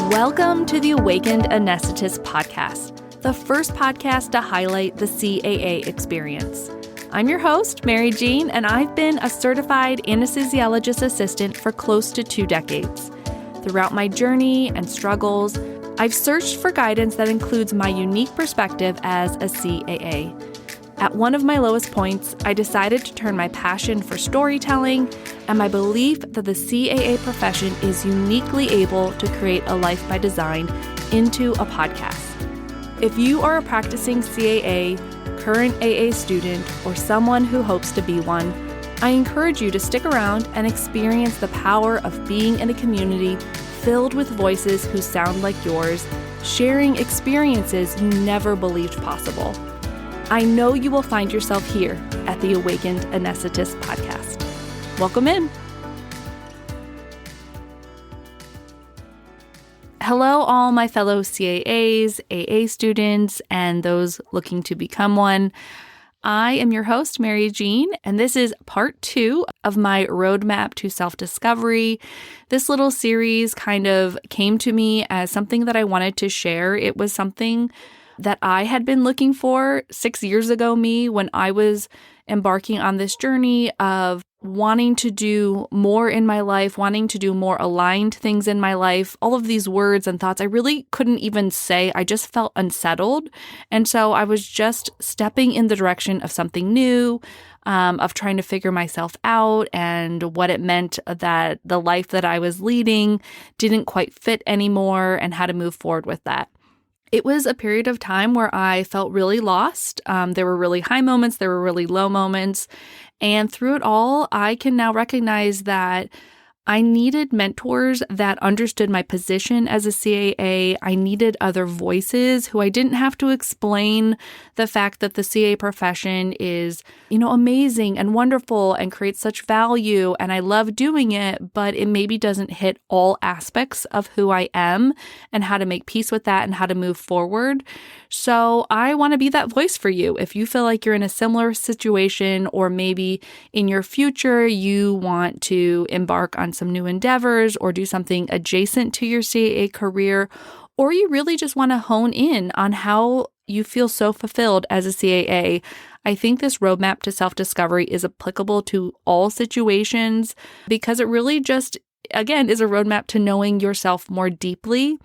Welcome to the Awakened Anesthetist podcast, the first podcast to highlight the CAA experience. I'm your host, Mary Jean, and I've been a certified anesthesiologist assistant for close to 2 decades. Throughout my journey and struggles, I've searched for guidance that includes my unique perspective as a CAA. At one of my lowest points, I decided to turn my passion for storytelling and my belief that the CAA profession is uniquely able to create a life by design into a podcast. If you are a practicing CAA, current AA student, or someone who hopes to be one, I encourage you to stick around and experience the power of being in a community filled with voices who sound like yours, sharing experiences you never believed possible. I know you will find yourself here at the Awakened Anesthetist podcast. Welcome in. Hello, all my fellow CAAs, AA students, and those looking to become one. I am your host, Mary Jean, and this is part 2 of my roadmap to self-discovery. This little series kind of came to me as something that I wanted to share. It was something that I had been looking for 6 years ago, when I was embarking on this journey of wanting to do more in my life, wanting to do more aligned things in my life. All of these words and thoughts I really couldn't even say. I just felt unsettled. And so I was just stepping in the direction of something new, of trying to figure myself out and what it meant that the life that I was leading didn't quite fit anymore and how to move forward with that. It was a period of time where I felt really lost. There were really high moments, there were really low moments. And through it all, I can now recognize that I needed mentors that understood my position as a CAA. I needed other voices who I didn't have to explain the fact that the CAA profession is, amazing and wonderful and creates such value. And I love doing it, but it maybe doesn't hit all aspects of who I am and how to make peace with that and how to move forward. So I want to be that voice for you. If you feel like you're in a similar situation, or maybe in your future, you want to embark on some new endeavors or do something adjacent to your CAA career, or you really just want to hone in on how you feel so fulfilled as a CAA, I think this roadmap to self-discovery is applicable to all situations because it really just, again, is a roadmap to knowing yourself more deeply.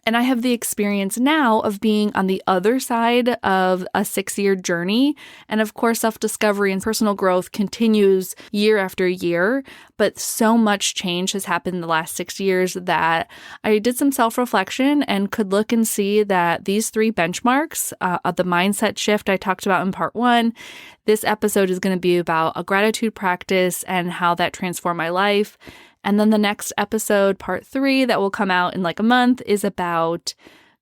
And I have the experience now of being on the other side of a 6-year journey. And of course, self-discovery and personal growth continues year after year. But so much change has happened in the last 6 years that I did some self-reflection and could look and see that these 3 benchmarks of the mindset shift I talked about in part 1, this episode is going to be about a gratitude practice and how that transformed my life. And then the next episode, part 3, that will come out in like a month, is about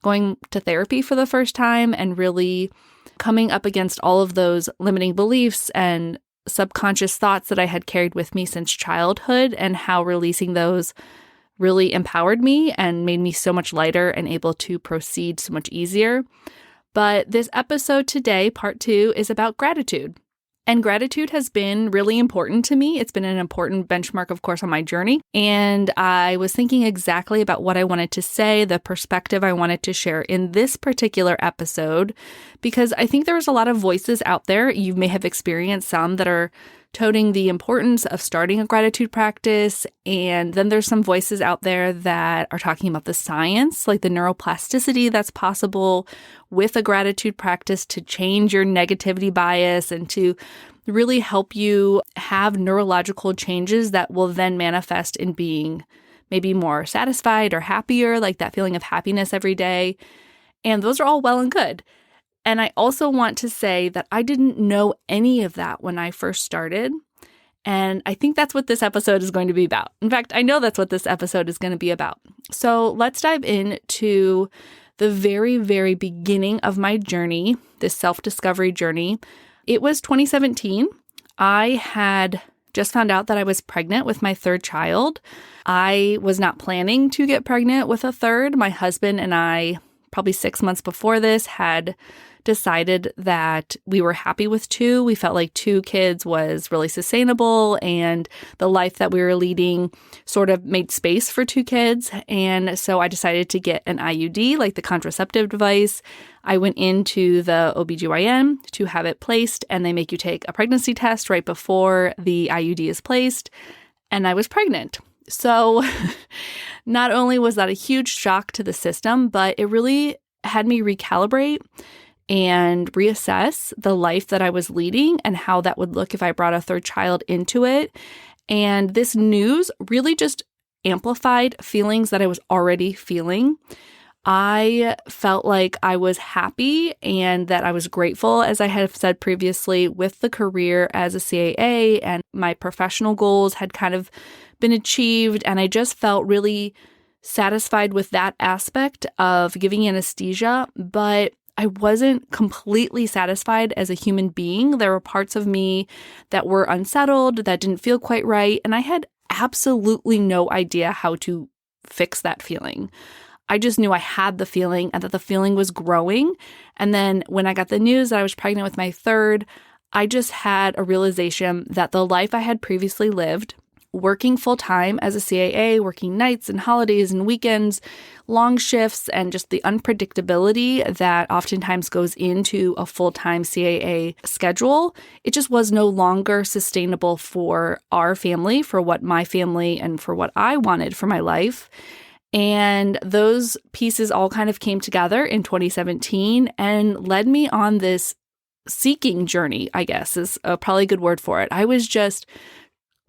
going to therapy for the first time and really coming up against all of those limiting beliefs and subconscious thoughts that I had carried with me since childhood, and how releasing those really empowered me and made me so much lighter and able to proceed so much easier. But this episode today, part 2, is about gratitude. And gratitude has been really important to me. It's been an important benchmark, of course, on my journey. And I was thinking exactly about what I wanted to say, the perspective I wanted to share in this particular episode, because I think there's a lot of voices out there. You may have experienced some that are toting the importance of starting a gratitude practice. And then there's some voices out there that are talking about the science, like the neuroplasticity that's possible with a gratitude practice to change your negativity bias and to really help you have neurological changes that will then manifest in being maybe more satisfied or happier, like that feeling of happiness every day. And those are all well and good. And I also want to say that I didn't know any of that when I first started. And I think that's what this episode is going to be about. In fact, I know that's what this episode is going to be about. So let's dive into the very, very beginning of my journey, this self-discovery journey. It was 2017. I had just found out that I was pregnant with my 3rd child. I was not planning to get pregnant with a 3rd. My husband and I, probably 6 months before this, had decided that we were happy with two. We felt like two kids was really sustainable, and the life that we were leading sort of made space for two kids. And so I decided to get an IUD, like the contraceptive device. I went into the OBGYN to have it placed, and they make you take a pregnancy test right before the IUD is placed, and I was pregnant. So not only was that a huge shock to the system, but it really had me recalibrate and reassess the life that I was leading and how that would look if I brought a third child into it. And this news really just amplified feelings that I was already feeling. I felt like I was happy and that I was grateful, as I have said previously, with the career as a CAA, and my professional goals had kind of been achieved. And I just felt really satisfied with that aspect of giving anesthesia, but I wasn't completely satisfied as a human being. There were parts of me that were unsettled, that didn't feel quite right, and I had absolutely no idea how to fix that feeling. I just knew I had the feeling and that the feeling was growing. And then when I got the news that I was pregnant with my third, I just had a realization that the life I had previously lived, working full-time as a CAA, working nights and holidays and weekends, long shifts, and just the unpredictability that oftentimes goes into a full-time CAA schedule, it just was no longer sustainable for our family, for what my family and for what I wanted for my life. And those pieces all kind of came together in 2017 and led me on this seeking journey, I guess is probably a good word for it. I was just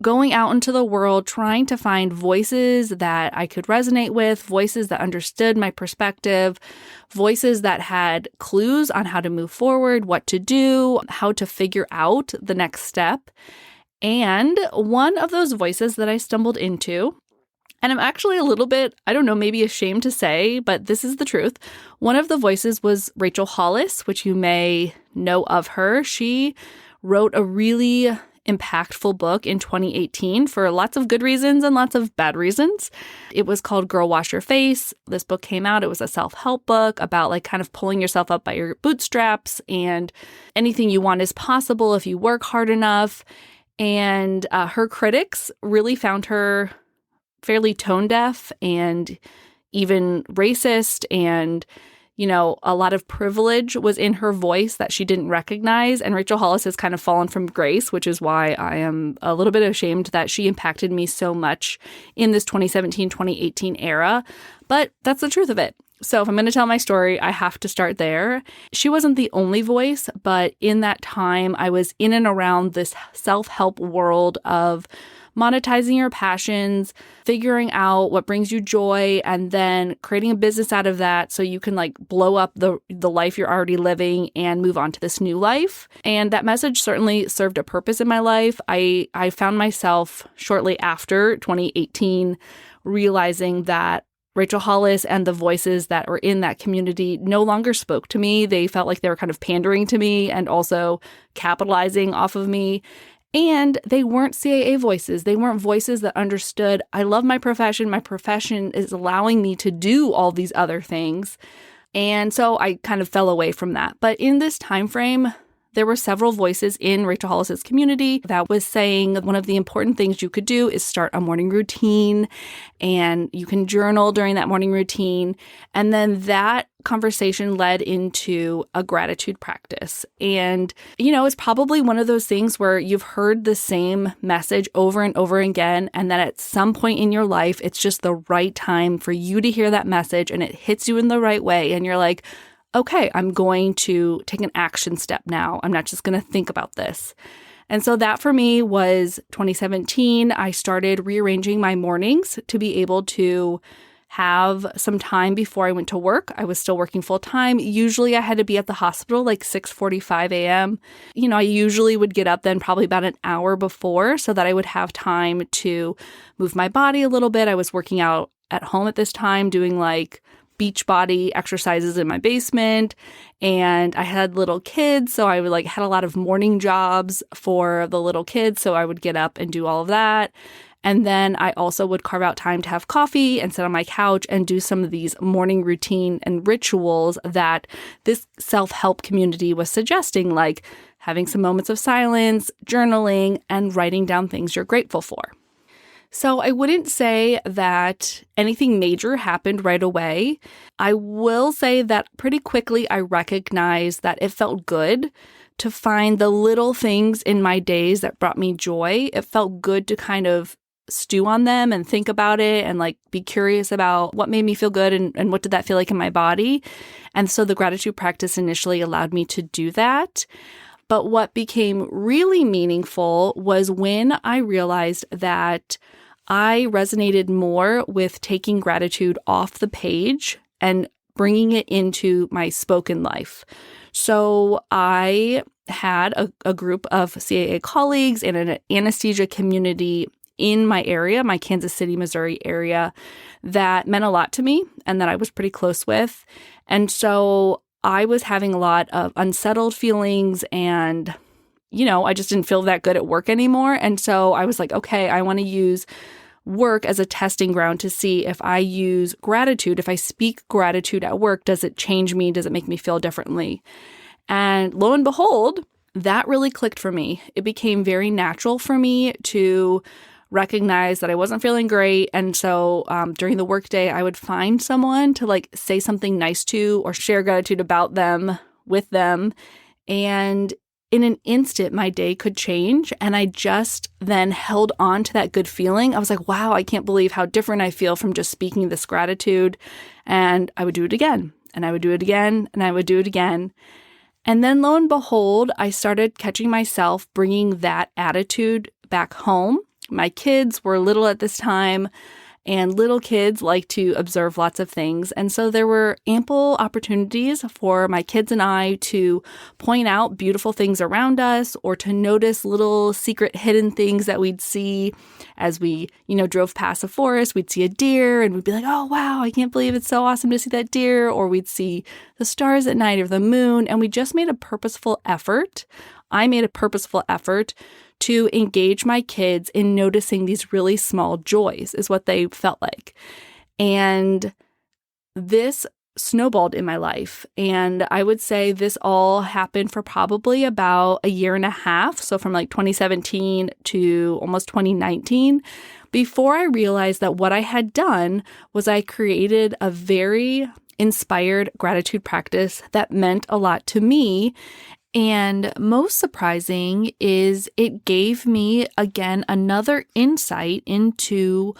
going out into the world, trying to find voices that I could resonate with, voices that understood my perspective, voices that had clues on how to move forward, what to do, how to figure out the next step. And one of those voices that I stumbled into, and I'm actually a little bit, I don't know, maybe ashamed to say, but this is the truth. One of the voices was Rachel Hollis, which you may know of her. She wrote a really impactful book in 2018 for lots of good reasons and lots of bad reasons. It was called Girl Wash Your Face. This book came out. It was a self-help book about like kind of pulling yourself up by your bootstraps, and anything you want is possible if you work hard enough. And her critics really found her fairly tone deaf and even racist, and a lot of privilege was in her voice that she didn't recognize. And Rachel Hollis has kind of fallen from grace, which is why I am a little bit ashamed that she impacted me so much in this 2017-2018 era. But that's the truth of it. So if I'm going to tell my story, I have to start there. She wasn't the only voice, but in that time, I was in and around this self-help world of monetizing your passions, figuring out what brings you joy, and then creating a business out of that so you can like blow up the life you're already living and move on to this new life. And that message certainly served a purpose in my life. I found myself shortly after 2018 realizing that Rachel Hollis and the voices that were in that community no longer spoke to me. They felt like they were kind of pandering to me and also capitalizing off of me. And they weren't CAA voices. They weren't voices that understood, I love my profession. My profession is allowing me to do all these other things. And so I kind of fell away from that. But in this time frame, there were several voices in Rachel Hollis's community that was saying one of the important things you could do is start a morning routine, and you can journal during that morning routine. And then that conversation led into a gratitude practice. And, it's probably one of those things where you've heard the same message over and over again, and then at some point in your life, it's just the right time for you to hear that message, and it hits you in the right way. And you're like, okay, I'm going to take an action step now. I'm not just going to think about this. And so that for me was 2017. I started rearranging my mornings to be able to have some time before I went to work. I was still working full time. Usually I had to be at the hospital like 6:45 a.m. I usually would get up then probably about an hour before so that I would have time to move my body a little bit. I was working out at home at this time, doing like beach body exercises in my basement, and I had little kids, so I would had a lot of morning jobs for the little kids, so I would get up and do all of that. And then I also would carve out time to have coffee and sit on my couch and do some of these morning routine and rituals that this self-help community was suggesting, like having some moments of silence, journaling, and writing down things you're grateful for. So I wouldn't say that anything major happened right away. I will say that pretty quickly I recognized that it felt good to find the little things in my days that brought me joy. It felt good to kind of stew on them and think about it and like be curious about what made me feel good and what did that feel like in my body. And so the gratitude practice initially allowed me to do that. But what became really meaningful was when I realized that I resonated more with taking gratitude off the page and bringing it into my spoken life. So I had a group of CAA colleagues and an anesthesia community in my area, my Kansas City, Missouri area, that meant a lot to me and that I was pretty close with. And so I was having a lot of unsettled feelings and, I just didn't feel that good at work anymore. And so I was like, okay, I want to use work as a testing ground to see if I use gratitude, if I speak gratitude at work, does it change me? Does it make me feel differently? And lo and behold, that really clicked for me. It became very natural for me to recognize that I wasn't feeling great. And so during the workday, I would find someone to like say something nice to or share gratitude about them with them. And in an instant, my day could change. And I just then held on to that good feeling. I was like, wow, I can't believe how different I feel from just speaking this gratitude. And I would do it again. And I would do it again. And I would do it again. And then lo and behold, I started catching myself bringing that attitude back home. My kids were little at this time, and little kids like to observe lots of things. And so there were ample opportunities for my kids and I to point out beautiful things around us or to notice little secret hidden things that we'd see as we, drove past a forest. We'd see a deer and we'd be like, oh, wow, I can't believe it's so awesome to see that deer. Or we'd see the stars at night or the moon. And we just made a purposeful effort. I made a purposeful effort to engage my kids in noticing these really small joys is what they felt like. And this snowballed in my life. And I would say this all happened for probably about a year and a half. So from like 2017 to almost 2019, before I realized that what I had done was I created a very inspired gratitude practice that meant a lot to me. And most surprising is it gave me, again, another insight into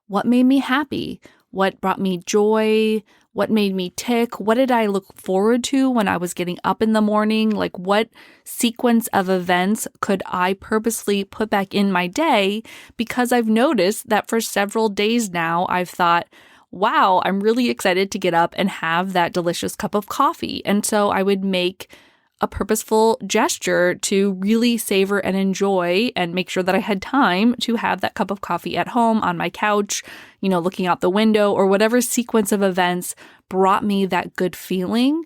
what made me happy, what brought me joy, what made me tick, what did I look forward to when I was getting up in the morning, like what sequence of events could I purposely put back in my day, because I've noticed that for several days now, I've thought, wow, I'm really excited to get up and have that delicious cup of coffee. And so I would make a purposeful gesture to really savor and enjoy and make sure that I had time to have that cup of coffee at home on my couch, looking out the window, or whatever sequence of events brought me that good feeling.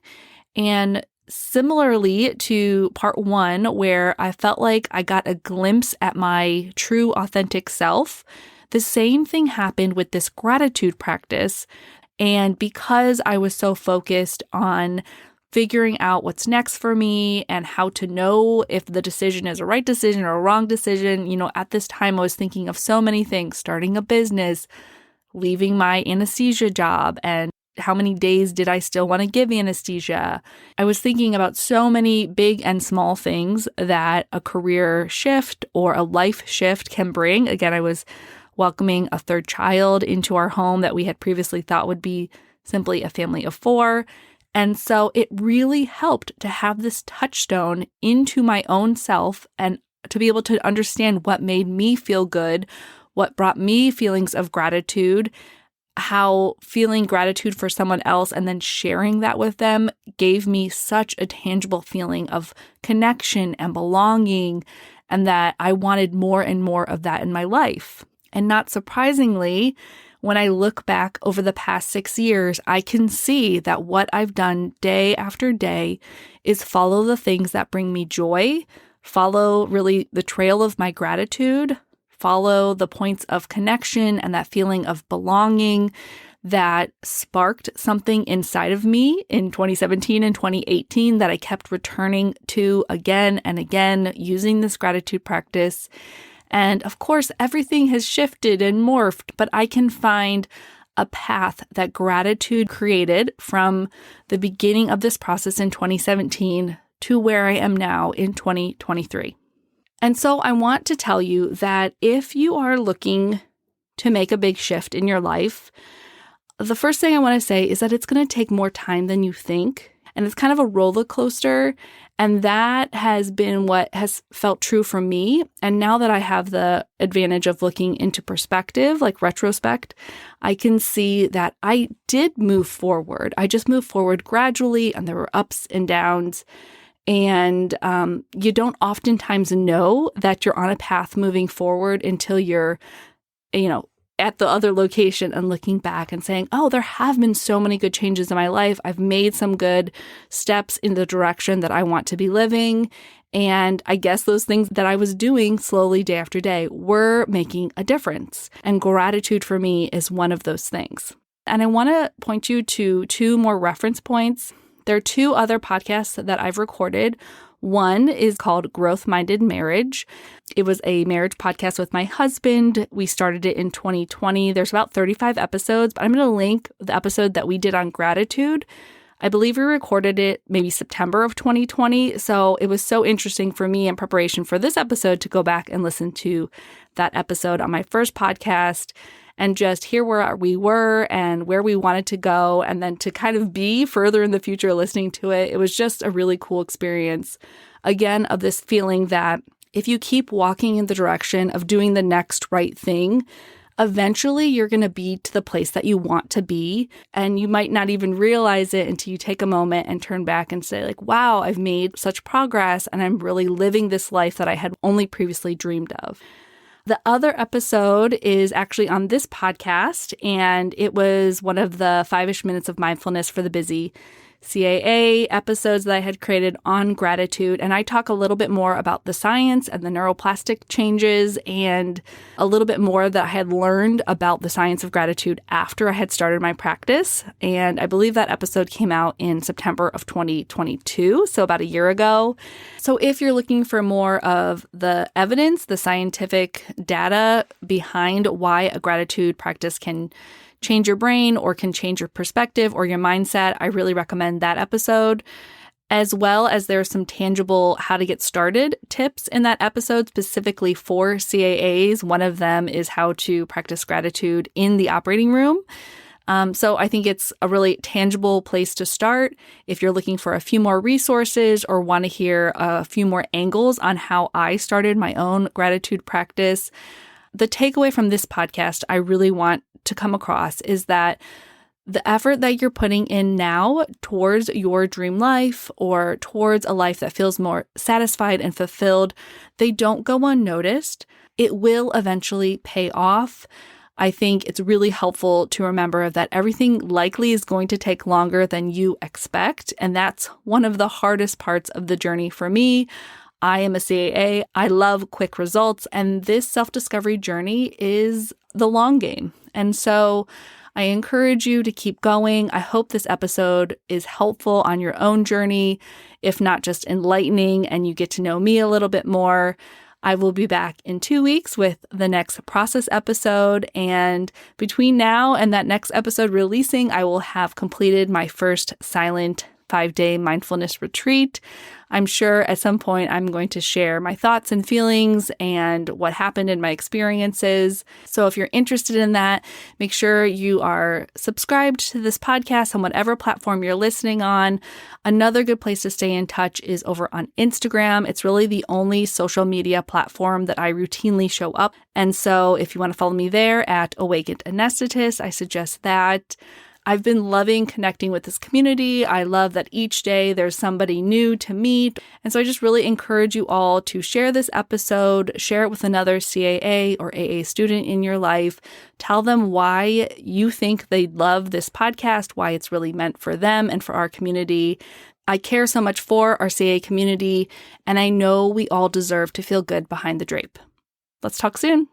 And similarly to part one, where I felt like I got a glimpse at my true authentic self, the same thing happened with this gratitude practice. And because I was so focused on figuring out what's next for me and how to know if the decision is a right decision or a wrong decision. At this time, I was thinking of so many things, starting a business, leaving my anesthesia job, and how many days did I still want to give anesthesia? I was thinking about so many big and small things that a career shift or a life shift can bring. Again, I was welcoming a third child into our home that we had previously thought would be simply a family of 4. And so it really helped to have this touchstone into my own self and to be able to understand what made me feel good, what brought me feelings of gratitude, how feeling gratitude for someone else and then sharing that with them gave me such a tangible feeling of connection and belonging, and that I wanted more and more of that in my life. And not surprisingly, when I look back over the past 6 years, I can see that what I've done day after day is follow the things that bring me joy, follow really the trail of my gratitude, follow the points of connection and that feeling of belonging that sparked something inside of me in 2017 and 2018 that I kept returning to again and again using this gratitude practice. And of course, everything has shifted and morphed, but I can find a path that gratitude created from the beginning of this process in 2017 to where I am now in 2023. And so I want to tell you that if you are looking to make a big shift in your life, the first thing I want to say is that it's going to take more time than you think. And it's kind of a roller coaster. And that has been what has felt true for me. And now that I have the advantage of looking into perspective, like retrospect, I can see that I did move forward. I just moved forward gradually, and there were ups and downs. And you don't oftentimes know that you're on a path moving forward until you're, at the other location and looking back and saying, oh, there have been so many good changes in my life. I've made some good steps in the direction that I want to be living. And I guess those things that I was doing slowly day after day were making a difference. And gratitude for me is one of those things. And I want to point you to 2 more reference points. There are 2 other podcasts that I've recorded. One is called Growth Minded Marriage. It was a marriage podcast with my husband. We started it in 2020. There's about 35 episodes, but I'm going to link the episode that we did on gratitude. I believe we recorded it maybe September of 2020. So it was so interesting for me in preparation for this episode to go back and listen to that episode on my first podcast and just hear where we were and where we wanted to go, and then to kind of be further in the future listening to it. It was just a really cool experience, again, of this feeling that if you keep walking in the direction of doing the next right thing, eventually you're going to be to the place that you want to be. And you might not even realize it until you take a moment and turn back and say, like, wow, I've made such progress and I'm really living this life that I had only previously dreamed of. The other episode is actually on this podcast, and it was one of the 5-ish minutes of mindfulness for the busy CAA episodes that I had created on gratitude. And I talk a little bit more about the science and the neuroplastic changes and a little bit more that I had learned about the science of gratitude after I had started my practice. And I believe that episode came out in September of 2022, so about a year ago. So if you're looking for more of the evidence, the scientific data behind why a gratitude practice can change your brain or can change your perspective or your mindset, I really recommend that episode. As well as there's some tangible how to get started tips in that episode specifically for CAAs. One of them is how to practice gratitude in the operating room. So I think it's a really tangible place to start if you're looking for a few more resources or want to hear a few more angles on how I started my own gratitude practice. The takeaway from this podcast I really want to come across is that the effort that you're putting in now towards your dream life or towards a life that feels more satisfied and fulfilled, they don't go unnoticed. It will eventually pay off. I think it's really helpful to remember that everything likely is going to take longer than you expect. And that's one of the hardest parts of the journey for me. I am a CAA. I love quick results. And this self-discovery journey is the long game. And so I encourage you to keep going. I hope this episode is helpful on your own journey, if not just enlightening, and you get to know me a little bit more. I will be back in 2 weeks with the next process episode. And between now and that next episode releasing, I will have completed my first silent 5-day mindfulness retreat. I'm sure at some point I'm going to share my thoughts and feelings and what happened in my experiences. So if you're interested in that, make sure you are subscribed to this podcast on whatever platform you're listening on. Another good place to stay in touch is over on Instagram. It's really the only social media platform that I routinely show up. And so if you want to follow me there at Awakened Anesthetist, I suggest that. I've been loving connecting with this community. I love that each day there's somebody new to meet. And so I just really encourage you all to share this episode, share it with another CAA or AA student in your life. Tell them why you think they'd love this podcast, why it's really meant for them and for our community. I care so much for our CAA community, and I know we all deserve to feel good behind the drape. Let's talk soon.